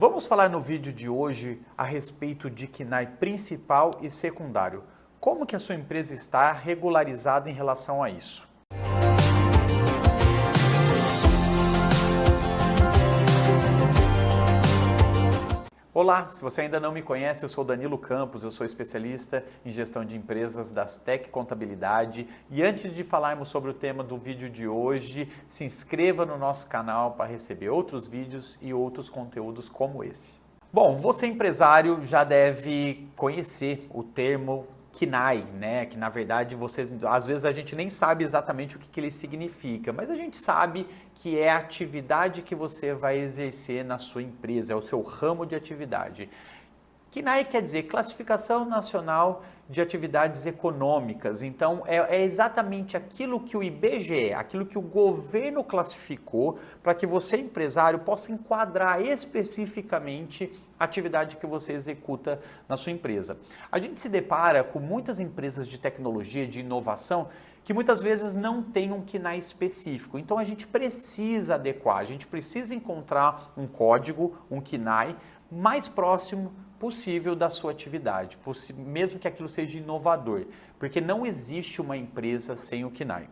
Vamos falar no vídeo de hoje a respeito de KNAI principal e secundário. Como que a sua empresa está regularizada em relação a isso? Olá, se você ainda não me conhece, eu sou Danilo Campos, eu sou especialista em gestão de empresas da Tech Contabilidade e antes de falarmos sobre o tema do vídeo de hoje, se inscreva no nosso canal para receber outros vídeos e outros conteúdos como esse. Bom, você empresário já deve conhecer o termo KNAI, né? Que na verdade às vezes a gente nem sabe exatamente o que ele significa, mas a gente sabe que é a atividade que você vai exercer na sua empresa, é o seu ramo de atividade. KNAI quer dizer Classificação Nacional de Atividades Econômicas, então é exatamente aquilo que o IBGE, aquilo que o governo classificou para que você empresário possa enquadrar especificamente a atividade que você executa na sua empresa. A gente se depara com muitas empresas de tecnologia, de inovação, que muitas vezes não tem um KNAI específico. Então a gente precisa adequar, a gente precisa encontrar um código, um KNAI mais próximo possível da sua atividade, mesmo que aquilo seja inovador, porque não existe uma empresa sem o KNAI.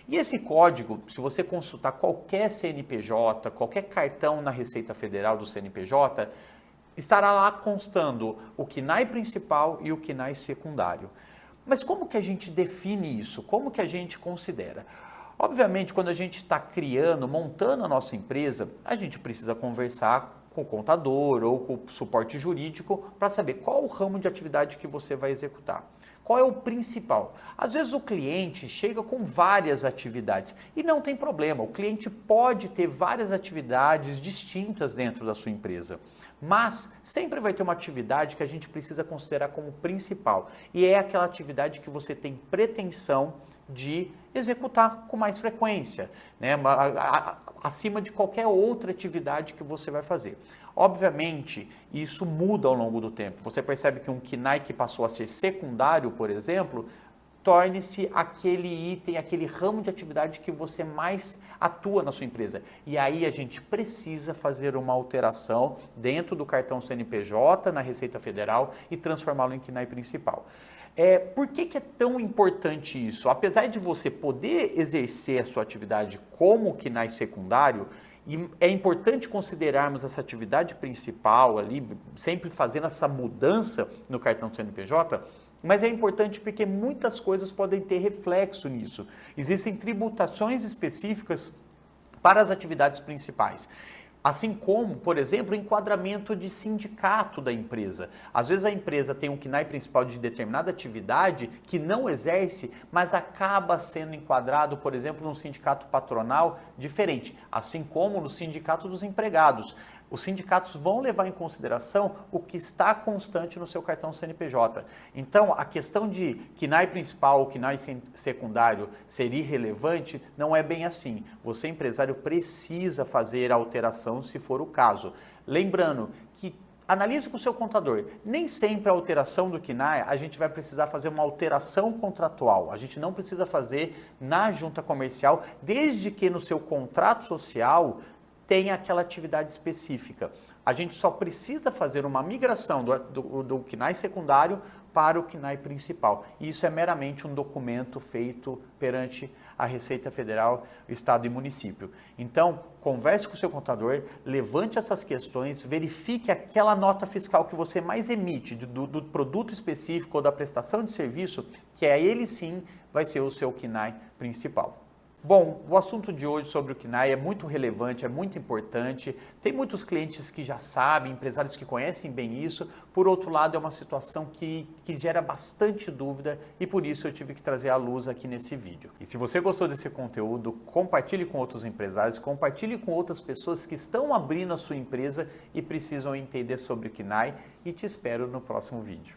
E esse código, se você consultar qualquer CNPJ, qualquer cartão na Receita Federal do CNPJ, estará lá constando o KNAI principal e o KNAI secundário. Mas como que a gente define isso? Como que a gente considera? Obviamente, quando a gente está criando, montando a nossa empresa, a gente precisa conversar com o contador ou com o suporte jurídico para saber qual o ramo de atividade que você vai executar. Qual é o principal? Às vezes o cliente chega com várias atividades e não tem problema, o cliente pode ter várias atividades distintas dentro da sua empresa. Mas sempre vai ter uma atividade que a gente precisa considerar como principal e é aquela atividade que você tem pretensão de executar com mais frequência, né? Acima de qualquer outra atividade que você vai fazer. Obviamente, isso muda ao longo do tempo. Você percebe que um KNAI que passou a ser secundário, por exemplo, torne-se aquele item, aquele ramo de atividade que você mais atua na sua empresa. E aí a gente precisa fazer uma alteração dentro do cartão CNPJ, na Receita Federal e transformá-lo em KNAI principal. Por que é tão importante isso? Apesar de você poder exercer a sua atividade como KNAI secundário, e é importante considerarmos essa atividade principal ali, sempre fazendo essa mudança no cartão CNPJ, mas é importante porque muitas coisas podem ter reflexo nisso. Existem tributações específicas para as atividades principais. Assim como, por exemplo, o enquadramento de sindicato da empresa. Às vezes a empresa tem um KNAI principal de determinada atividade que não exerce, mas acaba sendo enquadrado, por exemplo, num sindicato patronal diferente, assim como no sindicato dos empregados. Os sindicatos vão levar em consideração o que está constante no seu cartão CNPJ. Então, a questão de KNAI principal ou KNAI secundário ser irrelevante não é bem assim. Você, empresário, precisa fazer a alteração se for o caso. Lembrando que analise com o seu contador. Nem sempre a alteração do KNAI, a gente vai precisar fazer uma alteração contratual. A gente não precisa fazer na junta comercial, desde que no seu contrato social tem aquela atividade específica. A gente só precisa fazer uma migração do KNAI secundário para o KNAI principal. E isso é meramente um documento feito perante a Receita Federal, Estado e Município. Então, converse com o seu contador, levante essas questões, verifique aquela nota fiscal que você mais emite do produto específico ou da prestação de serviço, que ele sim vai ser o seu KNAI principal. Bom, o assunto de hoje sobre o KNAI é muito relevante, é muito importante. Tem muitos clientes que já sabem, empresários que conhecem bem isso. Por outro lado, é uma situação que gera bastante dúvida e por isso eu tive que trazer à luz aqui nesse vídeo. E se você gostou desse conteúdo, compartilhe com outros empresários, compartilhe com outras pessoas que estão abrindo a sua empresa e precisam entender sobre o KNAI e te espero no próximo vídeo.